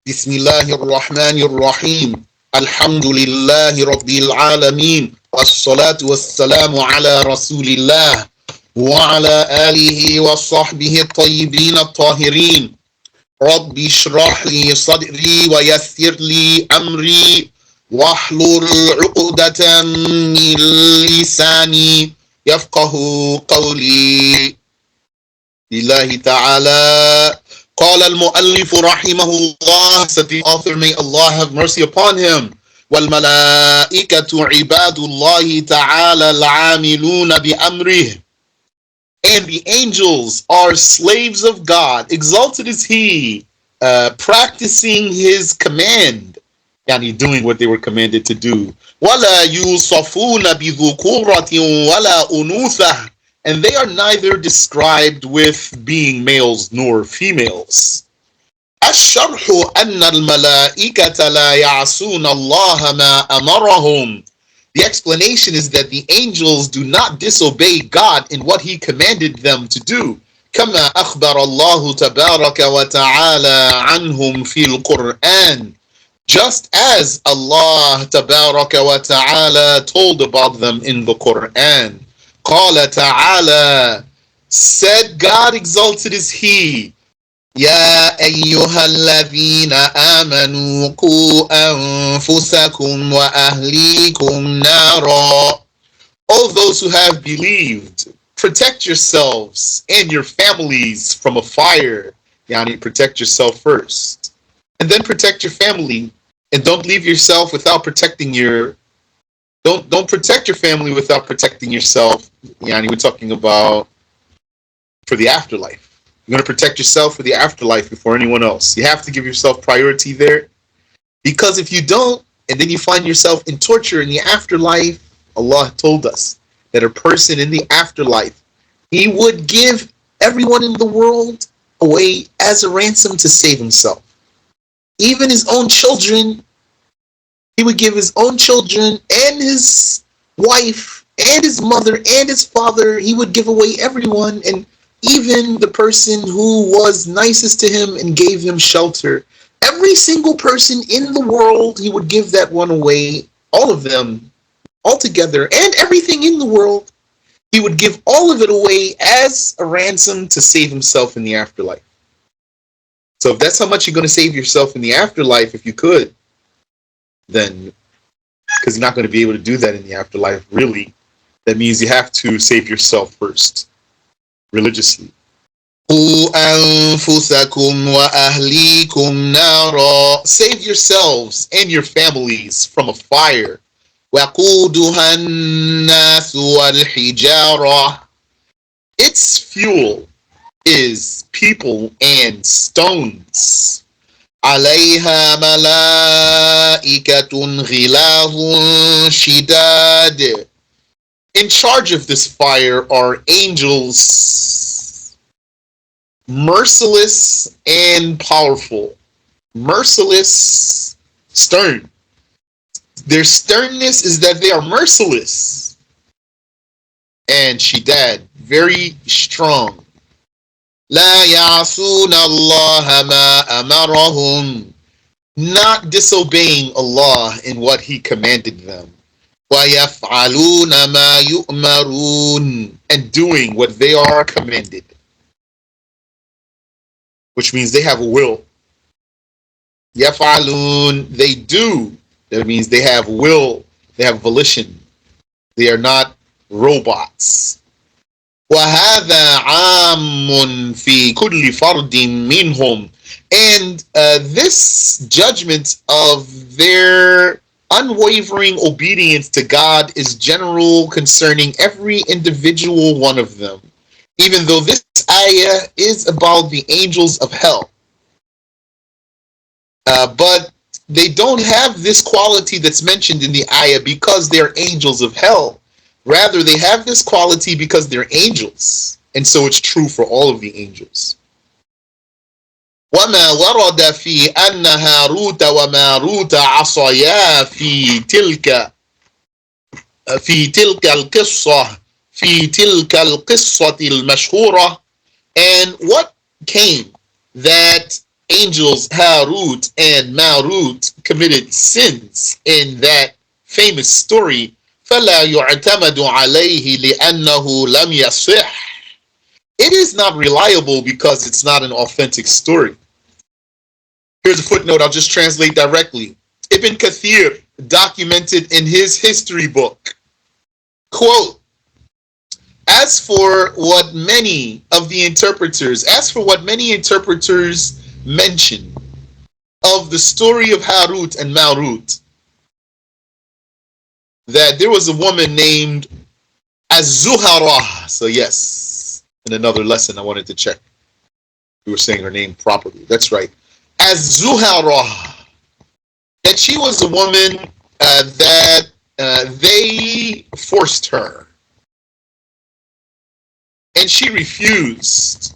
Bismillahir Rahmanir Rahim. Alhamdulillahi Rabbil Alameen. Wassalatu wassalamu ala Rasulillah. وعلى آله وصحبه الطيبين الطاهرين رب اشرح لي صدري ويسر لي أمري واحلل عقدة من لساني يفقه قولي لله تعالى قال المؤلف رحمه الله, said the author, may Allah have mercy upon him, والملائكة عباد الله تعالى العاملون بأمره, and the angels are slaves of God, exalted is He, practicing His command, yani doing what they were commanded to do. وَلَا يُوصَفُونَ بِذُكُورَةٍ وَلَا أُنُوثَةٍ, and they are neither described with being males nor females. الشرح أن الملائكة لا يعصون الله ما أمرهم. The explanation is that the angels do not disobey God in what He commanded them to do. كما أخبر الله تبارك وتعالى عنهم في القرآن, just as Allah تبارك وتعالى told about them in the Quran. قال تعالى, said God, exalted is He, يا أيها الذين آمنوا قوا أنفسكم وأهليكم نارا. All those who have believed, protect yourselves and your families from a fire. Yani, protect yourself first, and then protect your family, and don't leave yourself without protecting your. Don't protect your family without protecting yourself. Yani, we're talking about for the afterlife. You're going to protect yourself for the afterlife before anyone else. You have to give yourself priority there. Because if you don't, and then you find yourself in torture in the afterlife, Allah told us that a person in the afterlife, he would give everyone in the world away as a ransom to save himself. Even his own children, he would give his own children and his wife and his mother and his father. He would give away everyone, and even the person who was nicest to him and gave him shelter. Every single person in the world, he would give that one away, all of them, all together, and everything in the world, he would give all of it away as a ransom to save himself in the afterlife. So if that's how much you're going to save yourself in the afterlife, if you could, then, because you're not going to be able to do that in the afterlife, really, that means you have to save yourself first. Religiously. Save yourselves and your families from a fire. Its fuel is people and stones. عليها ملائكة غلاظ شداد. In charge of this fire are angels, merciless and powerful. Merciless, stern. Their sternness is that they are merciless. And shidad, very strong. لا يعصون الله ما أمرهم, not disobeying Allah in what He commanded them. وَيَفْعَلُونَ مَا يُؤْمَرُونَ, and doing what they are commanded. Which means they have a will. يَفْعَلُونَ, they do. That means they have will, they have volition. They are not robots. وَهَذَا عَامٌ فِي كُلِّ فَرْدٍ مِّنْهُمْ, and this judgment of their unwavering obedience to God is general concerning every individual one of them, even though this ayah is about the angels of hell. But they don't have this quality that's mentioned in the ayah because they're angels of hell. Rather, they have this quality because they're angels. And so it's true for all of the angels. وما ورد في أن هاروت وماروت عصيا في تلك القصة المشهورة, and what came that angels Harut and Marut committed sins in that famous story, فَلَا يُعْتَمَدُ عَلَيْهِ لِأَنَّهُ لَمْ يَصِحْ. It is not reliable because it's not an authentic story. Here's a footnote, I'll just translate directly. Ibn Kathir documented in his history book, quote, as for what many interpreters mention of the story of Harut and Marut, that there was a woman named Az-Zuhara. So yes, in another lesson I wanted to check we were saying her name properly. That's right. Az-Zuhara. And she was a woman that they forced her. And she refused.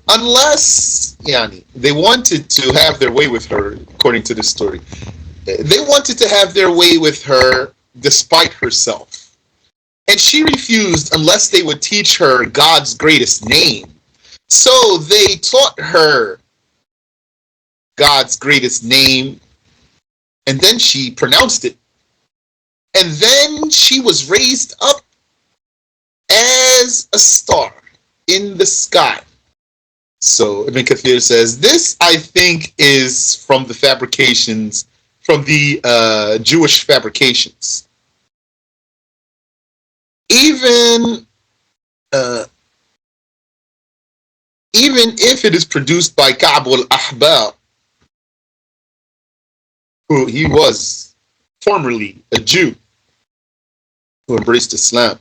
Unless they wanted to have their way with her, according to the story. They wanted to have their way with her despite herself. And she refused unless they would teach her God's greatest name. So they taught her God's greatest name, and then she pronounced it. And then she was raised up as a star in the sky. So Ibn Kathir says, this I think is from the fabrications, from the Jewish fabrications. Even if it is produced by Ka'b al-Ahbar, who he was formerly a Jew who embraced Islam.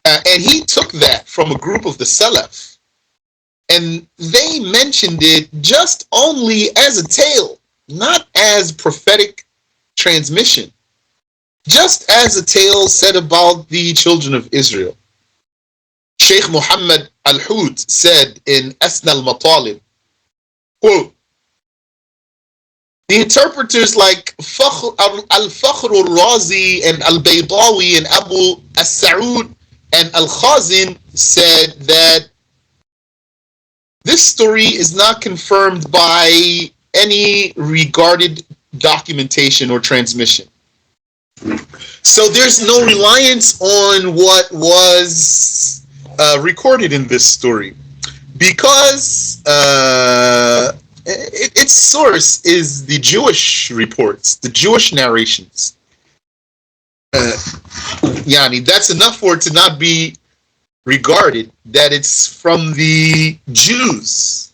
And he took that from a group of the Salaf, and they mentioned it just only as a tale, not as prophetic transmission, just as a tale said about the children of Israel. Shaykh Muhammad Al-Hud said in Al-MaTaalib, quote, the interpreters like Al-Fakhr al-Razi and Al-Baydawi and Abu As-Sa'ud and Al-Khazin said that this story is not confirmed by any regarded documentation or transmission. So there's no reliance on what was recorded in this story, because its source is the Jewish reports, the Jewish narrations. That's enough for it to not be regarded that it's from the Jews.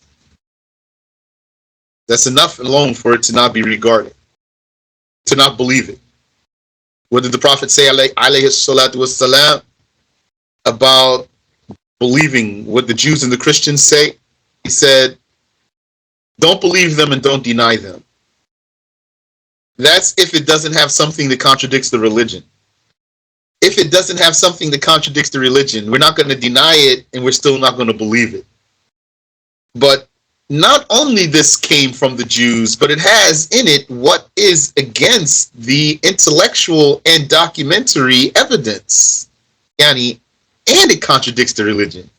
That's enough alone for it to not be regarded, to not believe it. What did the Prophet say, alayhi salatu wassalam, about believing what the Jews and the Christians say? He said, don't believe them and don't deny them. That's if it doesn't have something that contradicts the religion. If it doesn't have something that contradicts the religion, we're not going to deny it and we're still not going to believe it. But not only this came from the Jews, but it has in it what is against the intellectual and documentary evidence. And it contradicts the religion.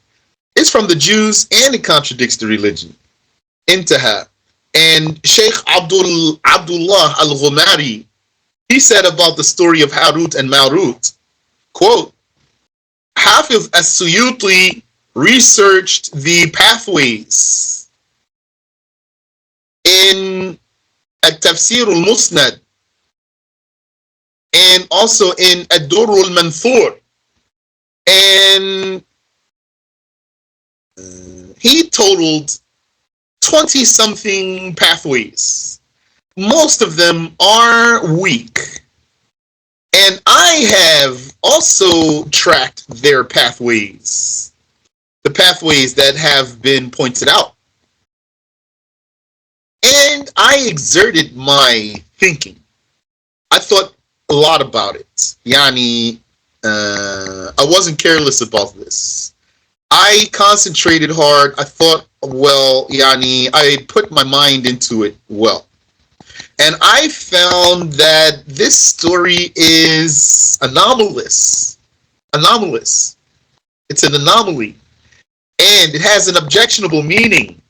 It's from the Jews and it contradicts the religion. Intaha. And Shaykh Abdullah Al-Ghumari, he said about the story of Harut and Marut, quote, Hafiz As-Suyuti researched the pathways in At-Tafsir al-Musnad and also in Ad-Durr al-Manthur, and he totaled 20-something pathways. Most of them are weak. And I have also tracked their pathways, the pathways that have been pointed out. And I exerted my thinking. I thought a lot about it. I wasn't careless about this. I concentrated hard. I thought, well, I put my mind into it well. And I found that this story is anomalous. It's an anomaly. And it has an objectionable meaning.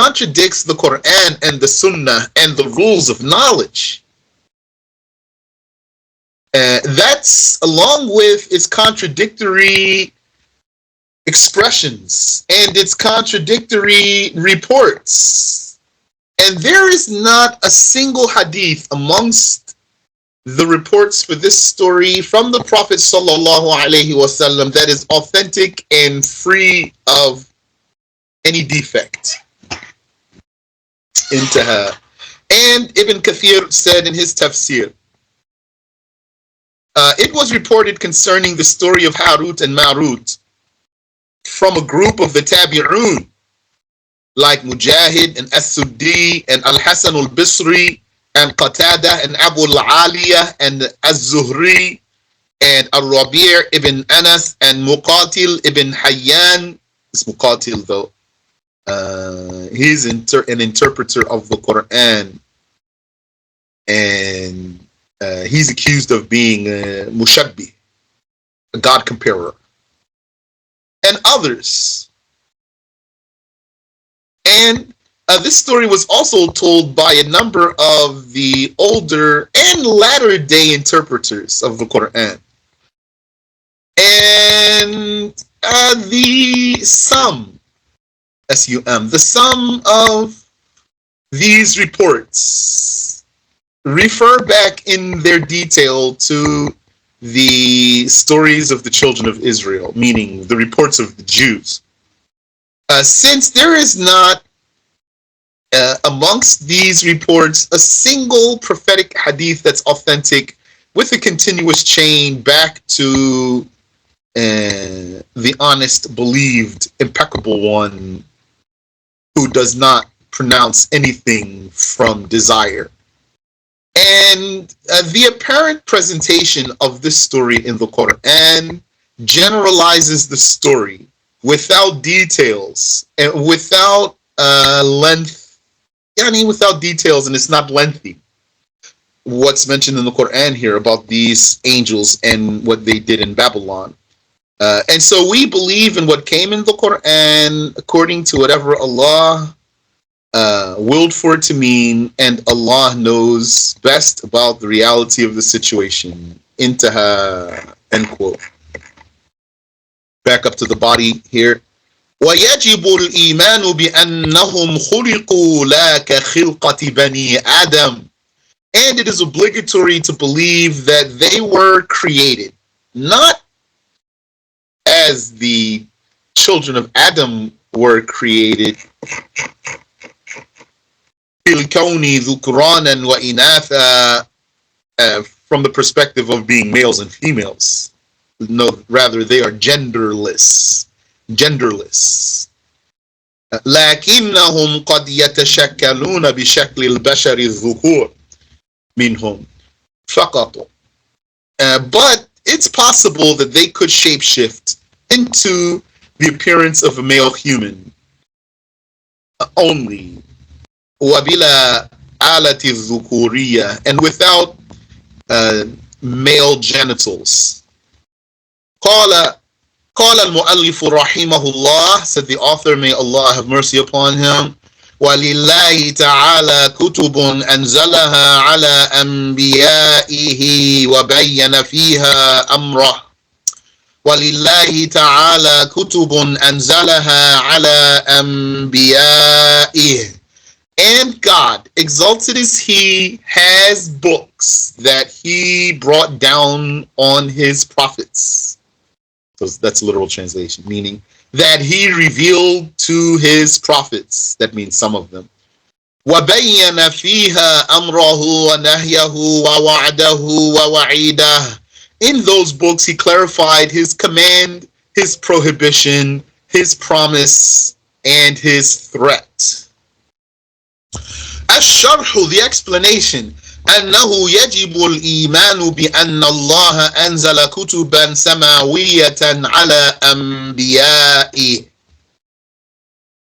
contradicts the Quran and the Sunnah and the rules of knowledge. That's along with its contradictory expressions and its contradictory reports. And there is not a single hadith amongst the reports for this story from the Prophet sallallahu alaihi wasallam that is authentic and free of any defect. Intaha. And Ibn Kathir said in his tafsir, it was reported concerning the story of Harut and Marut from a group of the Tabi'un, like Mujahid and As-Suddi and Al-Hasan al-Bisri and Qatada and Abu al-Aliyah and Az-Zuhri and Al-Rabi' ibn Anas and Muqatil ibn Hayyan. It's Muqatil though. He's an interpreter of the Quran, and he's accused of being mushabbih, a God comparer, and others. And this story was also told by a number of the older and latter day interpreters of the Quran. And the sum of these reports refer back in their detail to the stories of the children of Israel, meaning the reports of the Jews. Since there is not amongst these reports a single prophetic hadith that's authentic with a continuous chain back to the honest, believed, impeccable one who does not pronounce anything from desire. And the apparent presentation of this story in the Quran generalizes the story without details and without length. Without details, and it's not lengthy. What's mentioned in the Quran here about these angels and what they did in Babylon. And so we believe in what came in the Quran according to whatever Allah willed for it to mean, and Allah knows best about the reality of the situation. Intaha, end quote. Back up to the body here. وَيَجِبُ الْإِيمَانُ بِأَنَّهُمْ خُلِقُوا لَا كَخِلْقَةِ بَنِي آدَمَ. And it is obligatory to believe that they were created, not as the children of Adam were created, from the perspective of being males and females. No, rather they are genderless. لكنهم قد يتشكلون بشكل البشر الذكور منهم فقط. But it's possible that they could shapeshift into the appearance of a male human only. وبلا آلة الذكورية, and without male genitals. قال المؤلف رحمه الله, said the author, may Allah have mercy upon him, وَلِلَّهِ تَعَالَى كُتُبٌ أَنزَلَهَا عَلَى أَنْبِيَائِهِ وَبَيَّنَ فِيهَا أَمْرَهُ. وَلِلَّهِ تَعَالَى كُتُبٌ أَنزَلَهَا عَلَى أَنْبِيَائِهِ. And God, exalted is He, has books that He brought down on His prophets. So that's a literal translation, meaning that He revealed to His prophets. That means some of them. وَبَيَّنَ فِيهَا أَمْرَهُ وَنَهْيَهُ وَوَعْدَهُ وَوَعِيدَهُ. In those books He clarified His command, His prohibition, His promise, and His threat. SharH, the explanation. أنه يجب الإيمان بأن الله أنزل كتبا سماوية على أنبيائه.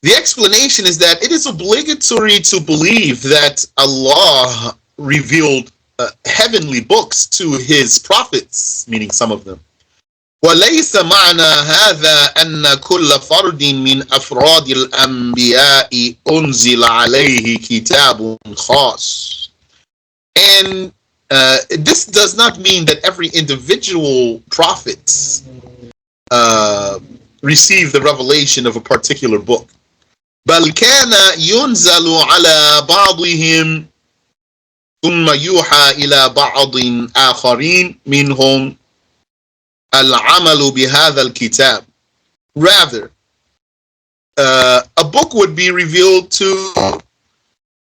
The explanation is that it is obligatory to believe that Allah revealed heavenly books to His prophets, meaning some of them. وليس معنى هذا أن كل فرد من أفراد الأنبياء أنزل عليه كتاب خاص. And this does not mean that every individual prophet received the revelation of a particular book. بل كان ينزل على بعضهم ثم يوحى إلى بعض آخرين منهم العمل بهذا الكتاب. Rather, a book would be revealed to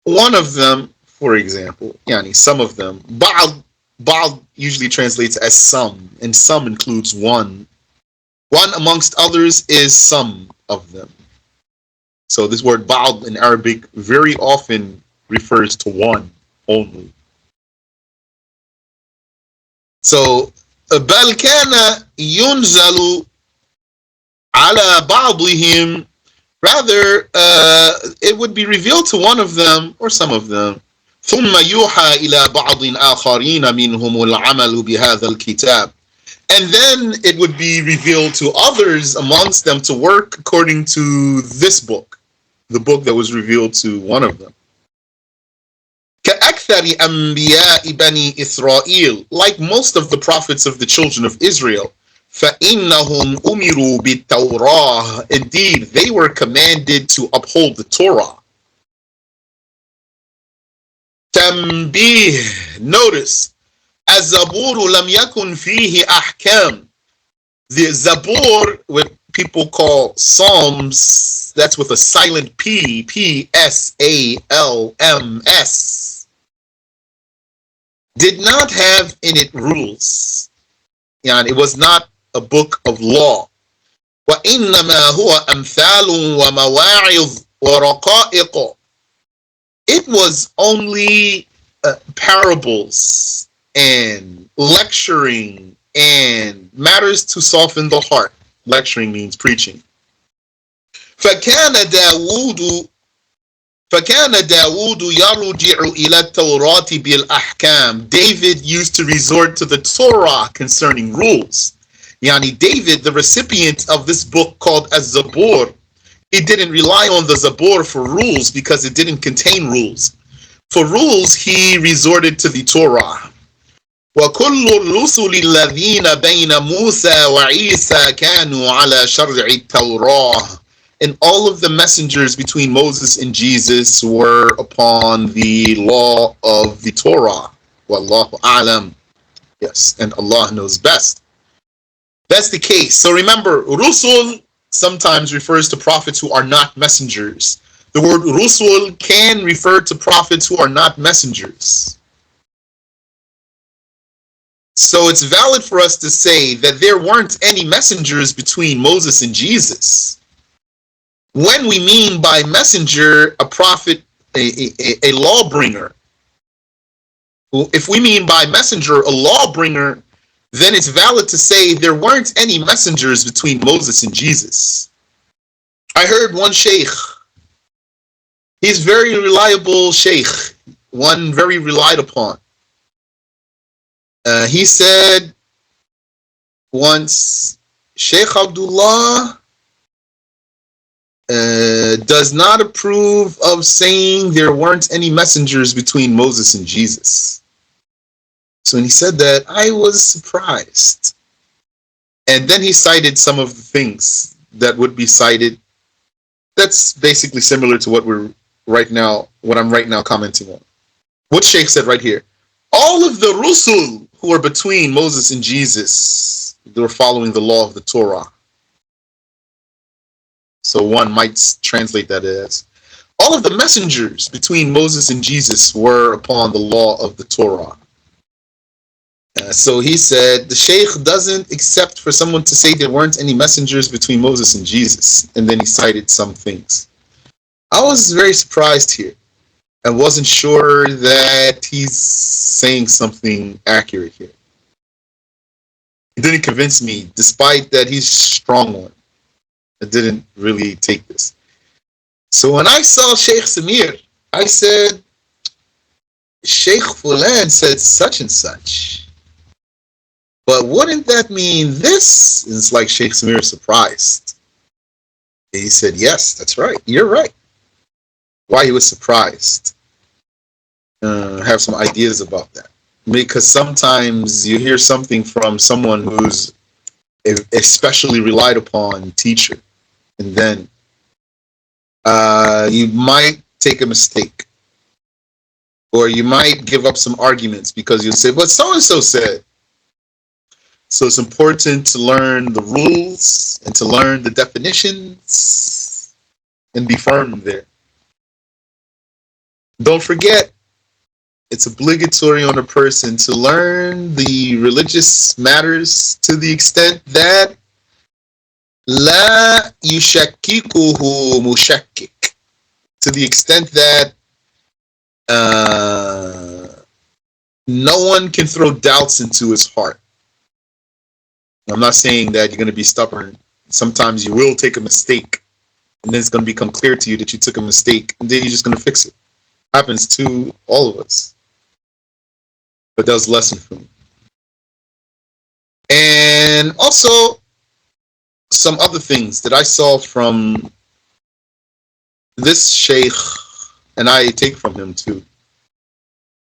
one of them, for example, yani some of them. بعض usually translates as some, and some includes one. One amongst others is some of them. So this word بعض in Arabic very often refers to one only. So بل كان ينزل على بعضهم. Rather, it would be revealed to one of them or some of them. ثم يوحى إلى بعض آخرين منهم العمل بهذا الكتاب. And then it would be revealed to others amongst them to work according to this book, the book that was revealed to one of them. كأكثر أنبياء بني إسرائيل, like most of the prophets of the children of Israel. فإنهم أمروا بالتوراة. Indeed, they were commanded to uphold the Torah. تنبيه. Notice, الزبور لم يكن فيه أحكام. The Zabur, what people call Psalms, that's with a silent P, Psalms, did not have in it rules. And it was not a book of law. وإنما هو أمثال ومواعظ ورقائق. It was only parables and lecturing and matters to soften the heart. Lecturing means preaching. فكان داود يرجع إلى التوراة بالأحكام. David used to resort to the Torah concerning rules. Yani David, the recipient of this book called Az-Zabur, he didn't rely on the Zabur for rules because it didn't contain rules. For rules, he resorted to the Torah. وكل الرسل الذين بين موسى وعيسى كانوا على شرع التوراة. And all of the messengers between Moses and Jesus were upon the law of the Torah. Wallahu a'lam. Yes, and Allah knows best. That's the case. So remember, Rusul sometimes refers to prophets who are not messengers. The word Rusul can refer to prophets who are not messengers. So it's valid for us to say that there weren't any messengers between Moses and Jesus. When we mean by messenger a prophet, a lawbringer, if we mean by messenger a lawbringer, then it's valid to say there weren't any messengers between Moses and Jesus. I heard one Shaykh, he's very reliable Shaykh, one very relied upon. He said once, Shaykh Abdullah does not approve of saying there weren't any messengers between Moses and Jesus. So when he said that, I was surprised. And then he cited some of the things that would be cited. That's basically similar to what I'm right now commenting on. What Shaykh said right here. All of the Rusul who were between Moses and Jesus, they were following the law of the Torah. So one might translate that as all of the messengers between Moses and Jesus were upon the law of the Torah. So he said the Shaykh doesn't accept for someone to say there weren't any messengers between Moses and Jesus. And then he cited some things. I was very surprised here. I wasn't sure that he's saying something accurate here. It didn't convince me, despite that he's strong one. I didn't really take this. So when I saw Shaykh Samir, I said, Shaykh Fulan said such and such. But wouldn't that mean this? And it's like Shaykh Samir surprised. He said, yes, that's right. You're right. Why he was surprised. Have some ideas about that. Because sometimes you hear something from someone who's especially relied upon teacher, and then you might take a mistake, or you might give up some arguments because you say, but so-and-so said. So it's important to learn the rules and to learn the definitions and be firm there. Don't forget, it's obligatory on a person to learn the religious matters to the extent that la yushakkikuhu mushakkik, to the extent that no one can throw doubts into his heart. I'm not saying that you're going to be stubborn. Sometimes you will take a mistake, and then it's going to become clear to you that you took a mistake, and then you're just going to fix it. Happens to all of us. But that was a lesson for me. And also, some other things that I saw from this Shaykh, and I take from him too,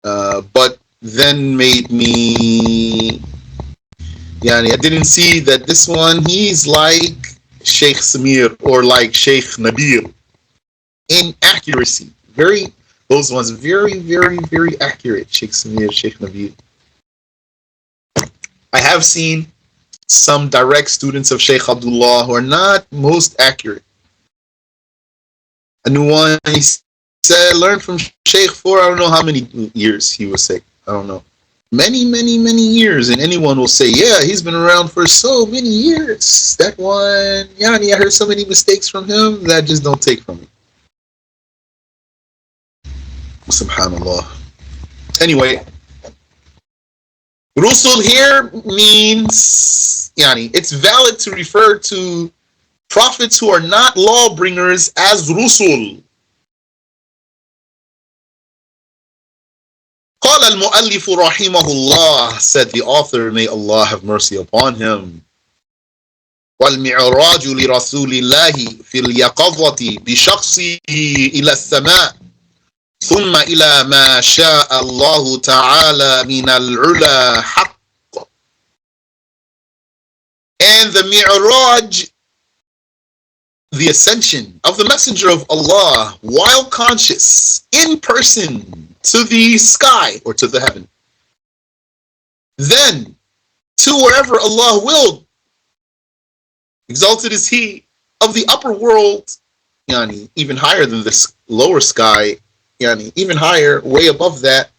but then made me, I didn't see that this one, he's like Shaykh Samir or like Shaykh Nabil in accuracy. Those ones very, very, very accurate, Shaykh Samir, Shaykh Nabil. I have seen some direct students of Shaykh Abdullah who are not most accurate. A new one, he said, learned from Shaykh for I don't know how many years he was saying. I don't know. Many, many, many years. And anyone will say, yeah, he's been around for so many years. That one, I heard so many mistakes from him that I just don't take from him. Subhanallah. Anyway, Rusul here means, it's valid to refer to prophets who are not lawbringers as Rusul. قال المؤلف رحمه الله, said the author, may Allah have mercy upon him. والمعراج لرسول الله في اليقظة بشخصه إلى السماء ثم إلى ما شاء الله تعالى من العلا حق. And the Mi'raj, the ascension of the Messenger of Allah while conscious, in person, to the sky or to the heaven. Then to wherever Allah willed. Exalted is He of the upper world, even higher than this lower sky, even higher, way above that,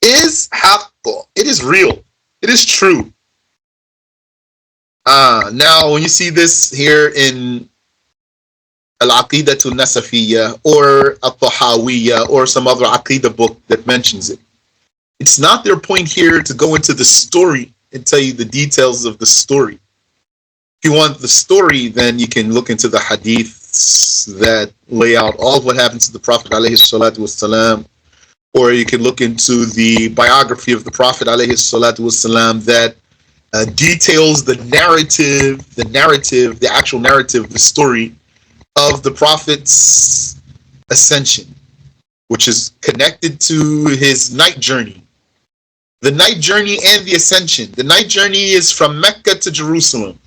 is haqq. It is real. It is true. Now, when you see this here in Al-Aqidat An-Nasafiyyah or Al-Wafiyyah or some other Aqidah book that mentions it, it's not their point here to go into the story and tell you the details of the story. If you want the story, then you can look into the hadiths that lay out all of what happened to the Prophet ﷺ, or you can look into the biography of the Prophet ﷺ that details the actual narrative, the story of the Prophet's ascension, which is connected to his night journey. The night journey and the ascension. The night journey is from Mecca to Jerusalem.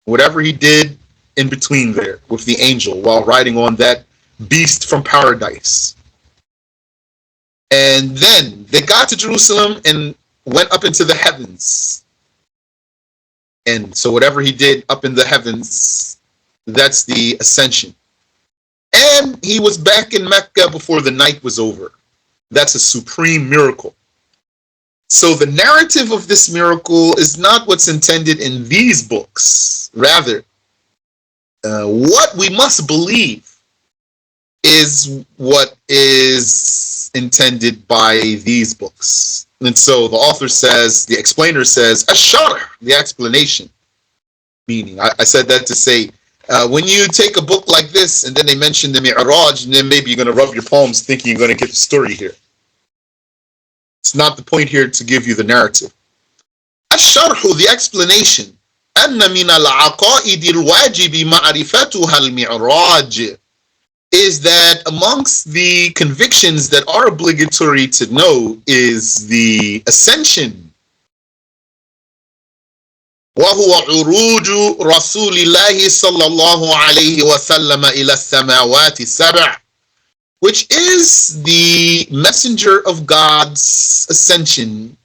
Whatever he did in between there with the angel while riding on that beast from paradise. And then they got to Jerusalem and went up into the heavens. And so whatever he did up in the heavens, that's the ascension. And he was back in Mecca before the night was over. That's a supreme miracle. So the narrative of this miracle is not what's intended in these books. Rather, what we must believe is what is intended by these books. And so the author says, the explainer says, SharH, the explanation. Meaning, I said that to say, when you take a book like this and then they mention the Mi'raj, and then maybe you're going to rub your palms thinking you're going to get the story here. It's not the point here to give you the narrative. الشرح, the explanation. أن من العقائد الواجب معرفتها المعراج, is that amongst the convictions that are obligatory to know is the Ascension. وهو عروج رسول الله صلى الله عليه وسلم إلى السماوات السبع, which is the messenger of God's ascension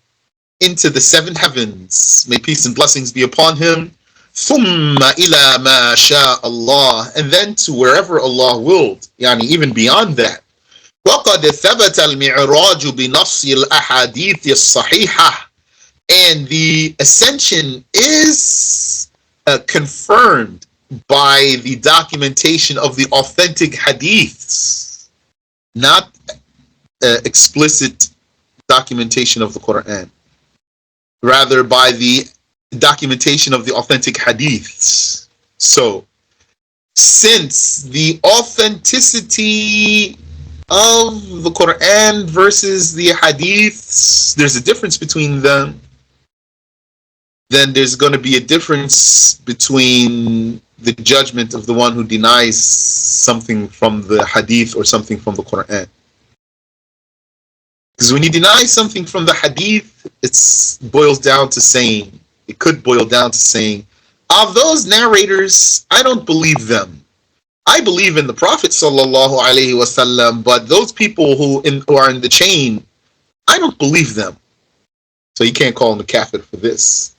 into the seven heavens. May peace and blessings be upon him. ثم إلى ما شاء الله, and then to wherever Allah willed, yani even beyond that. وقد ثبت المعراج بنص الأحاديث الصحيحة, and the ascension is confirmed by the documentation of the authentic hadiths, not explicit documentation of the Quran, rather by the documentation of the authentic hadiths. So, since the authenticity of the Quran versus the hadiths, there's a difference between them, then there's going to be a difference between the judgment of the one who denies something from the hadith or something from the Quran. Because when you deny something from the hadith, it boils down to saying, it could boil down to saying, of those narrators, I don't believe them. I believe in the Prophet sallallahu alaihi wasallam, but those people who are in the chain, I don't believe them. So you can't call them a kafir for this.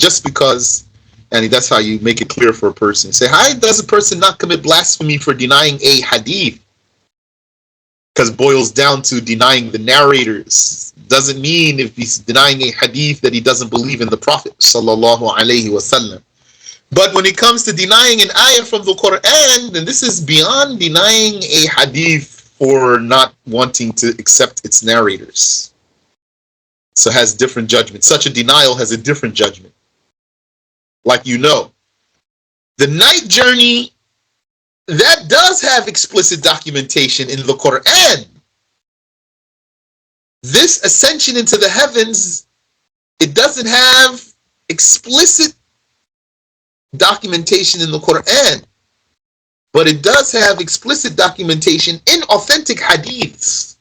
Just because, and that's how you make it clear for a person. Say, how does a person not commit blasphemy for denying a hadith? Because it boils down to denying the narrators. Doesn't mean if he's denying a hadith that he doesn't believe in the Prophet sallallahu alaihi wasallam. But when it comes to denying an ayah from the Quran, then this is beyond denying a hadith for not wanting to accept its narrators. So it has different judgment. Such a denial has a different judgment. Like you know, the night journey, that does have explicit documentation in the Quran. This ascension into the heavens, it doesn't have explicit documentation in the Quran, but it does have explicit documentation in authentic hadiths.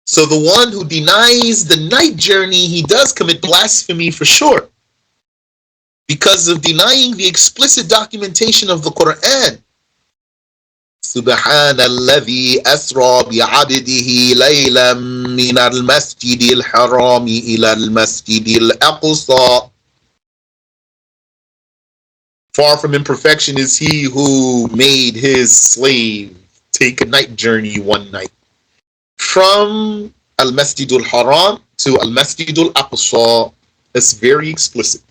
So the one who denies the night journey, he does commit blasphemy for sure, because of denying the explicit documentation of the Quran. سبحان الذي أسرى بعبده ليلا من المسجد الحرام إلى المسجد الأقصى. Far from imperfection is he who made his slave take a night journey one night from Al-Masjid al-Haram to Al-Masjid al-Aqsa. That's very explicit.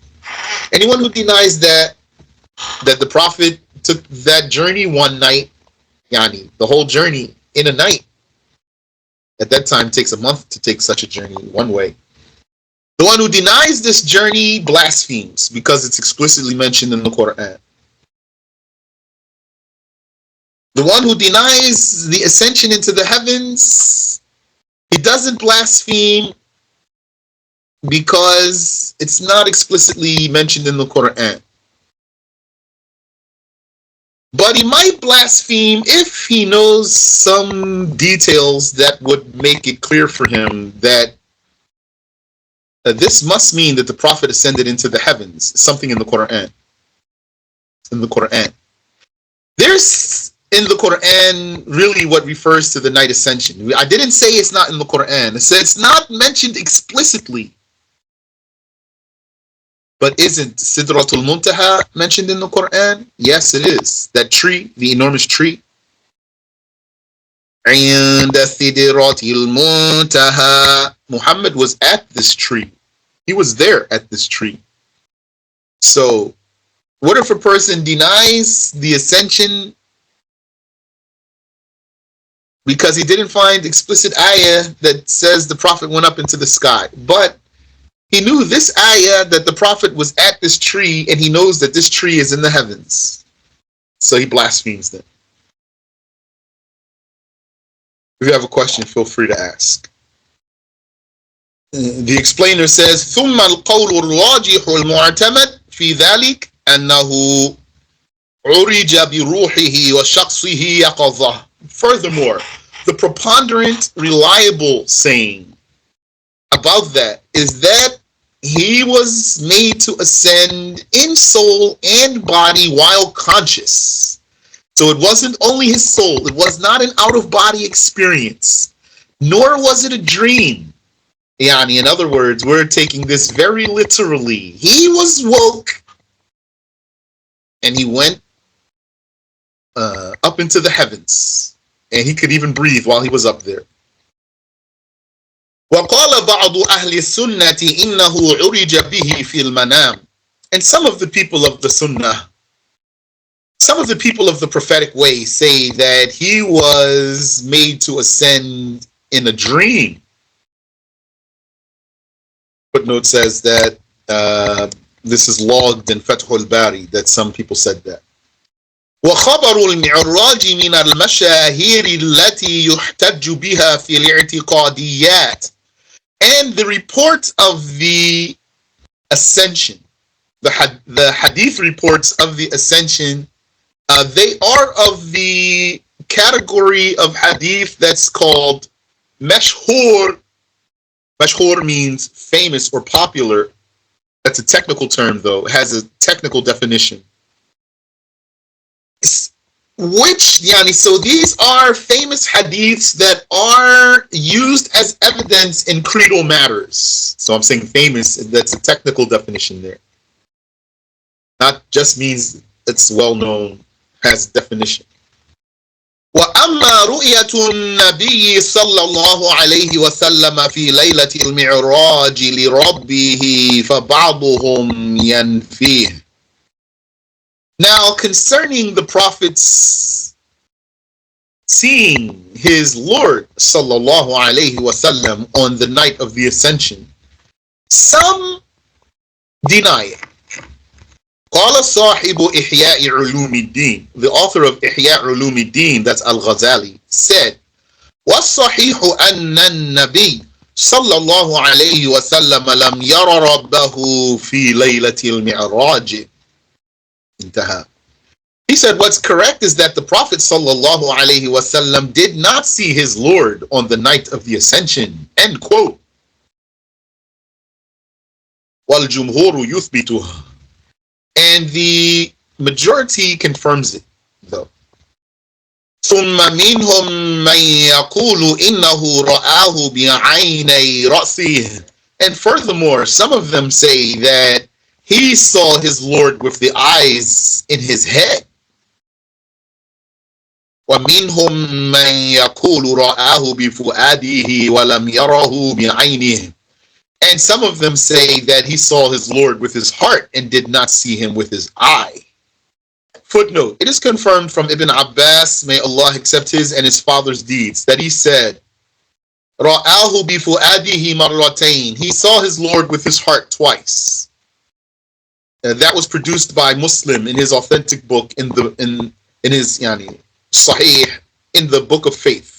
Anyone who denies that the Prophet took that journey one night, yani the whole journey in a night, at that time it takes a month to take such a journey one way. The one who denies this journey blasphemes because it's explicitly mentioned in the Quran. The one who denies the ascension into the heavens, he doesn't blaspheme because it's not explicitly mentioned in the Quran. But he might blaspheme if he knows some details that would make it clear for him that this must mean that the Prophet ascended into the heavens, something in the Quran. In the Quran. There's in the Quran really what refers to the night ascension. I didn't say it's not in the Quran. I said it's not mentioned explicitly. But isn't Sidratul Muntaha mentioned in the Quran? Yes, it is. That tree, the enormous tree. And Sidratul Muntaha. Muhammad was at this tree. He was there at this tree. So, what if a person denies the ascension because he didn't find explicit ayah that says the Prophet went up into the sky, but he knew this ayah that the Prophet was at this tree, and he knows that this tree is in the heavens. So he blasphemes them. If you have a question, feel free to ask. The explainer says, ثم القول الراجح المعتمد في ذلك أنه عرج بروحه وشخصه يقظة. Furthermore, the preponderant, reliable saying about that is that he was made to ascend in soul and body while conscious. So it wasn't only his soul, it was not an out-of-body experience, nor was it a dream. Yani, in other words, we're taking this very literally. He was woke and he went up into the heavens, and he could even breathe while he was up there. وقال بعض أهل السنة إنه عرج به في المنام. And some of the people of the Sunnah, some of the people of the prophetic way say that he was made to ascend in a dream. Footnote says that this is logged in Fath al-Bari, that some people said that. وخبر المعراج من المشاهير التي يحتج بها في الاعتقاديات. And the report of the Ascension, the hadith reports of the Ascension, they are of the category of hadith that's called mashhur. Mashhur means famous or popular. That's a technical term, though. It has a technical definition. So these are famous hadiths that are used as evidence in creedal matters. So I'm saying famous, that's a technical definition there. Not just means it's well known, has definition. وأما رؤية النبي صلى الله عليه وسلم في ليلة المعراج لربه فبعضهم ينفيه. Now, concerning the Prophet's seeing his Lord sallallahu alaihi wasallam on the night of the Ascension, some deny it. قال صاحب إحياء علوم الدين, the author of إحياء علوم الدين, that's Al-Ghazali, said, والصحيح أن النبي صلى الله عليه وسلم لم ير ربه في ليلة المعراج. He said what's correct is that the Prophet sallallahu alaihi wasallam did not see his Lord on the night of the Ascension. End quote. وَالْجُمْهُورُ يُثْبِتُهُ. And the majority confirms it, though. ثُمَّ مِنْهُمْ مَنْ يَقُولُ إِنَّهُ رَآهُ بِعَيْنَيْ رَأْسِهِ. And furthermore, some of them say that he saw his Lord with the eyes in his head. وَمِنْهُمْ مَنْ يَقُولُ رَآهُ بِفُؤَادِهِ وَلَمْ يَرَهُ بِعَيْنِهِ. And some of them say that he saw his Lord with his heart and did not see him with his eye. Footnote, it is confirmed from Ibn Abbas, may Allah accept his and his father's deeds, that he said, رَآهُ بِفُؤَادِهِ مَرَّتَيْنِ. He saw his Lord with his heart twice. That was produced by Muslim in his authentic book, in his Sahih, in the book of faith.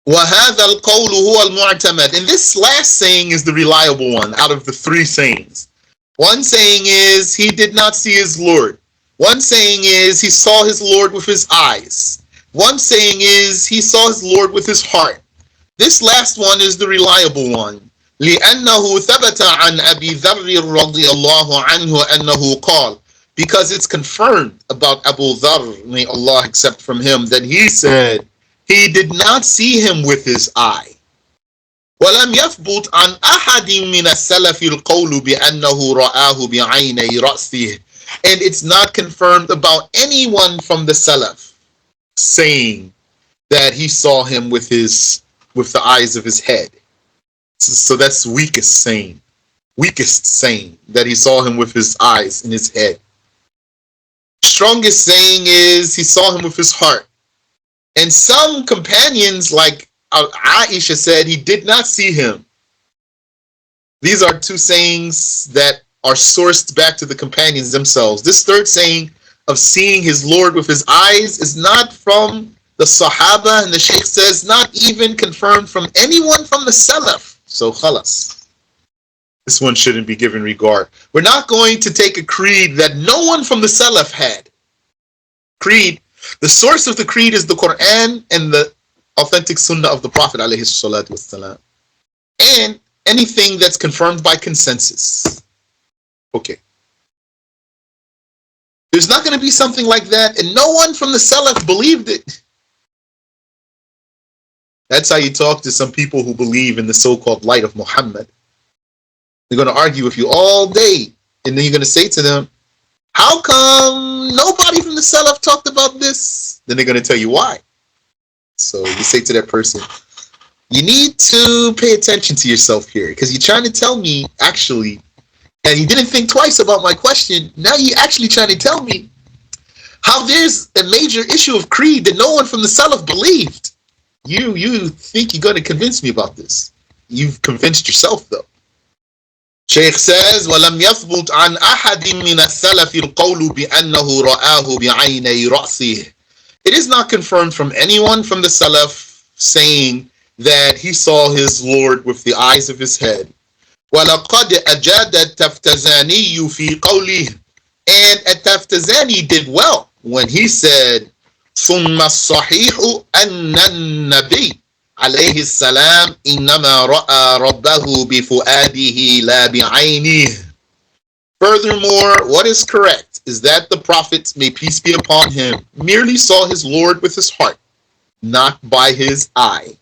وَهَذَا الْقَوْلُ هُوَ الْمُعْتَمَدِ. And this last saying is the reliable one out of the three sayings. One saying is he did not see his Lord. One saying is he saw his Lord with his eyes. One saying is he saw his Lord with his heart. This last one is the reliable one. لأنه ثبت عن أبي ذر رضي الله عنه أنه قال, because it's confirmed about Abu Dharr, may Allah accept from him, that he said he did not see him with his eye. ولم يثبت عن أحد من السلف القول بأنه رآه بعيني رأسه. And it's not confirmed about anyone from the Salaf saying that he saw him with the eyes of his head. So that's weakest saying that he saw him with his eyes in his head. Strongest saying is he saw him with his heart. And some companions like Aisha said he did not see him. These are two sayings that are sourced back to the companions themselves. This third saying of seeing his Lord with his eyes is not from the Sahaba, and the Shaykh says not even confirmed from anyone from the Salaf. So khalas. This one shouldn't be given regard. We're not going to take a creed that no one from the Salaf had. Creed, the source of the creed is the Quran and the authentic Sunnah of the Prophet alayhi salatu wassalam. And anything that's confirmed by consensus. Okay. There's not going to be something like that, and no one from the Salaf believed it. That's how you talk to some people who believe in the so-called light of Muhammad. They're going to argue with you all day, and then you're going to say to them, how come nobody from the Salaf talked about this? Then they're going to tell you why. So you say to that person, you need to pay attention to yourself here, because you're trying to tell me, actually, and you didn't think twice about my question. Now you're actually trying to tell me how there's a major issue of creed that no one from the Salaf believed. You think you're going to convince me about this. You've convinced yourself, though. Shaykh says, وَلَمْ يَثْبُتْ عَنْ أَحَدٍ مِنَ السَّلَفِ الْقَوْلُ بِأَنَّهُ رَآهُ بِعَيْنَيْ رَأْسِهِ. It is not confirmed from anyone from the Salaf saying that he saw his Lord with the eyes of his head. وَلَقَدْ أَجَادَ التَّفْتَزَانِيُّ فِي قَوْلِهِ. And التَّفْتَزَانِي did well when he said, ثُمَّ الصَّحِيحُ أَنَّ النَّبِيَّ عليه السلام إنما رأى ربه بفؤاده لا بعينه. Furthermore, what is correct is that the Prophet, may peace be upon him, merely saw his Lord with his heart, not by his eye.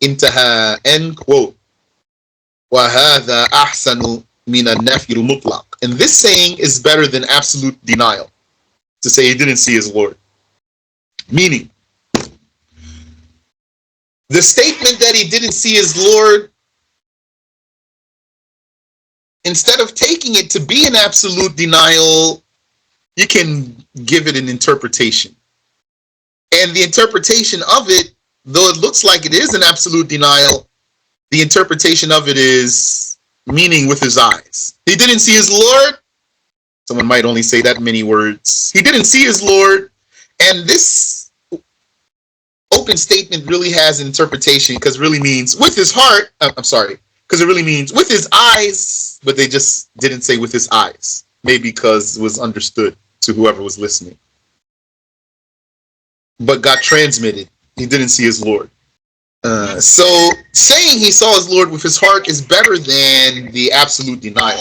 Intaha, end quote. وَهَذَا أَحْسَنُ مِنَ النَّفْيِ الْمُطْلَقِ. And this saying is better than absolute denial, to say he didn't see his Lord. Meaning, the statement that he didn't see his Lord, instead of taking it to be an absolute denial, you can give it an interpretation. And the interpretation of it, though it looks like it is an absolute denial, the interpretation of it is meaning with his eyes. He didn't see his Lord. Someone might only say that many words. He didn't see his Lord. And this open statement really has an interpretation, because it really means with his heart. Because it really means with his eyes, but they just didn't say with his eyes. Maybe because it was understood to whoever was listening. But got transmitted. He didn't see his Lord. So saying he saw his Lord with his heart is better than the absolute denial.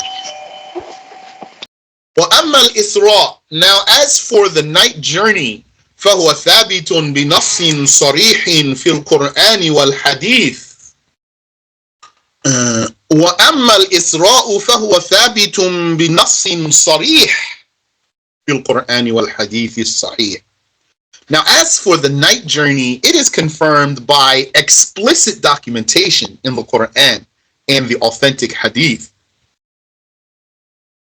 وَأَمَّا الْإِسْرَاء. Now as for the night journey, فهو ثابت بنص صريح في القرآن والحديث. وأما الإسراء فهو ثابت بنص صريح في القرآن والحديث الصحيح. Now as for the night journey, it is confirmed by explicit documentation in the Quran and the authentic hadith.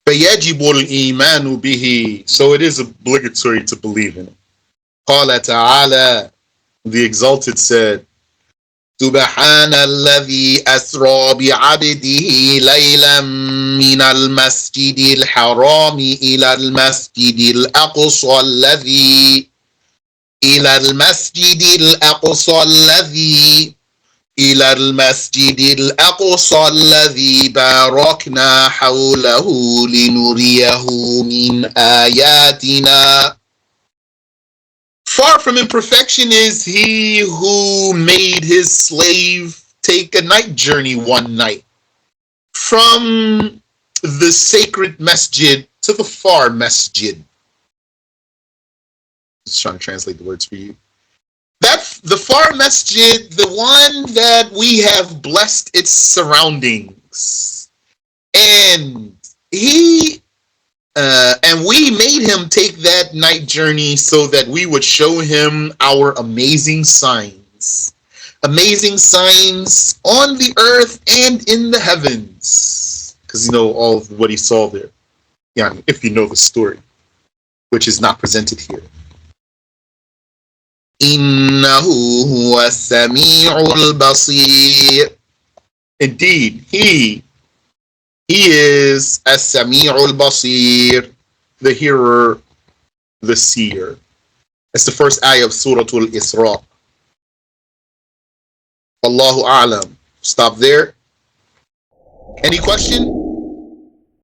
فيجب الإيمان به. So it is obligatory to believe in it. قال تعالى, the Exalted said, سبحان الذي أسرى بعبده ليلا من المسجد الحرام إلى المسجد الأقصى الذي إلى المسجد الأقصى الذي باركنا حوله لنريه من آياتنا. Far from imperfection is he who made his slave take a night journey one night from the sacred masjid to the far masjid. Just trying to translate the words for you. That's the far masjid, the one that we have blessed its surroundings. And we made him take that night journey so that we would show him our amazing signs. Amazing signs on the earth and in the heavens. Because you know all of what he saw there. Yeah, if you know the story, which is not presented here. إِنَّهُ هُوَ السَّمِيعُ الْبَصِيرُ. Indeed, he is as-Sami'ul Basir, the hearer, the seer. It's the first ayah of Surah Al-Isra. Allahu A'lam. Stop there. Any question?